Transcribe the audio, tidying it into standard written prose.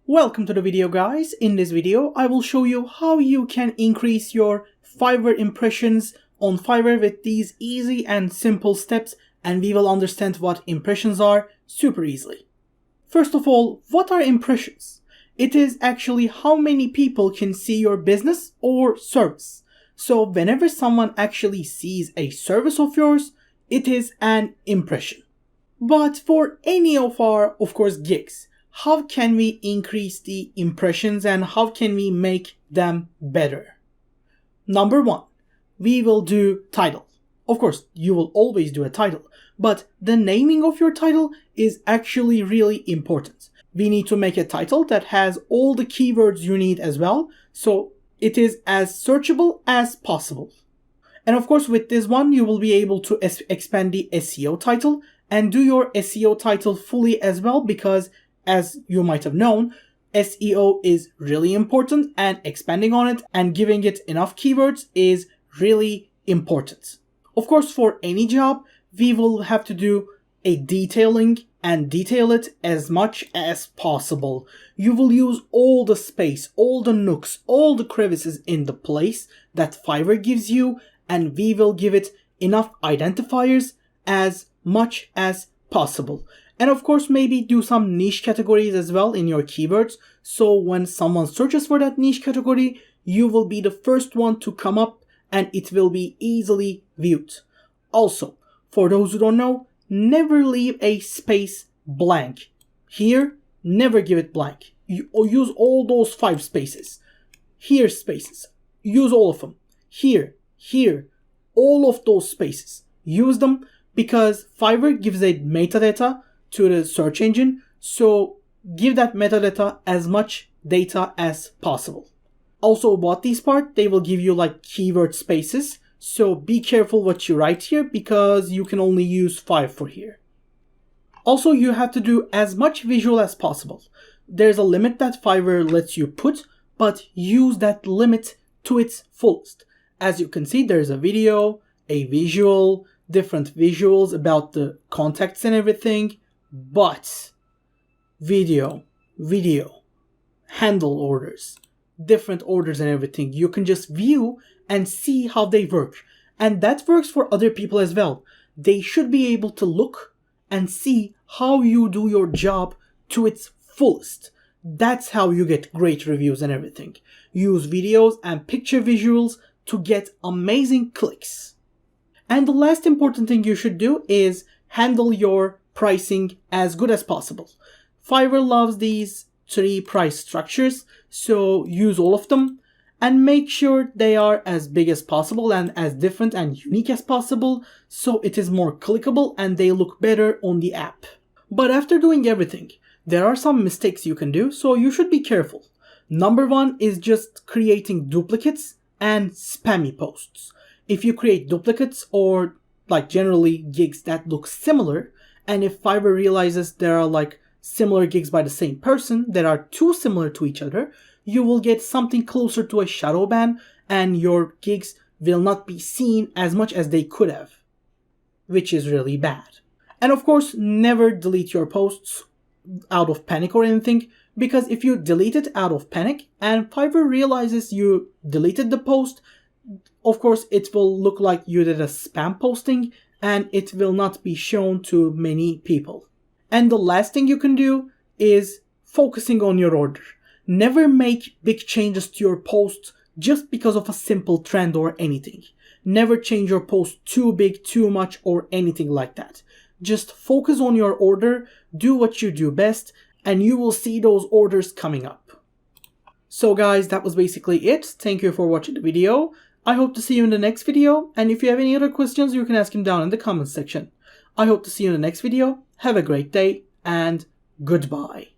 Welcome to the video, guys. In this video, I will show you how you can increase your Fiverr impressions on Fiverr with these easy and simple steps, and we will understand what impressions are super easily. First of all, what are impressions? It is actually how many people can see your business or service. So whenever someone actually sees a service of yours, it is an impression. But for any of our, of course, gigs, how can we increase the impressions and how can we make them better? Number one, we will do title. Of course, you will always do a title, but the naming of your title is actually really important. We need to make a title that has all the keywords you need as well, so it is as searchable as possible. And of course, with this one, you will be able to expand the SEO title and do your SEO title fully as well, because as you might have known, SEO is really important and expanding on it and giving it enough keywords is really important. Of course, for any job, we will have to do a detailing and detail it as much as possible. You will use all the space, all the nooks, all the crevices in the place that Fiverr gives you, and we will give it enough identifiers as much as possible. And of course, maybe do some niche categories as well in your keywords, so when someone searches for that niche category, you will be the first one to come up and it will be easily viewed. Also, for those who don't know, never leave a space blank. Here, never give it blank. You use all those 5 spaces. Here, spaces. Use all of them. Here, all of those spaces. Use them because Fiverr gives a metadata to the search engine, so give that metadata as much data as possible. Also about this part, they will give you like keyword spaces, so be careful what you write here because you can only use 5 for here. Also, you have to do as much visual as possible. There's a limit that Fiverr lets you put, but use that limit to its fullest. As you can see, there's a video, a visual, different visuals about the contacts and everything. But video, handle orders, different orders and everything, you can just view and see how they work. And that works for other people as well. They should be able to look and see how you do your job to its fullest. That's how you get great reviews and everything. Use videos and picture visuals to get amazing clicks. And the last important thing you should do is handle your pricing as good as possible. Fiverr loves these 3 price structures, so use all of them and make sure they are as big as possible and as different and unique as possible, so it is more clickable and they look better on the app. But after doing everything, there are some mistakes you can do, so you should be careful. Number 1 is just creating duplicates and spammy posts. If you create duplicates or like generally gigs that look similar, and if Fiverr realizes there are like similar gigs by the same person that are too similar to each other, you will get something closer to a shadow ban and your gigs will not be seen as much as they could have, which is really bad. And of course, never delete your posts out of panic or anything, because if you delete it out of panic and Fiverr realizes you deleted the post, of course it will look like you did a spam posting and it will not be shown to many people. And the last thing you can do is focusing on your order. Never make big changes to your posts just because of a simple trend or anything. Never change your post too big, too much, or anything like that. Just focus on your order, do what you do best, and you will see those orders coming up. So guys, that was basically it. Thank you for watching the video. I hope to see you in the next video, and if you have any other questions, you can ask him down in the comments section. I hope to see you in the next video. Have a great day, and goodbye.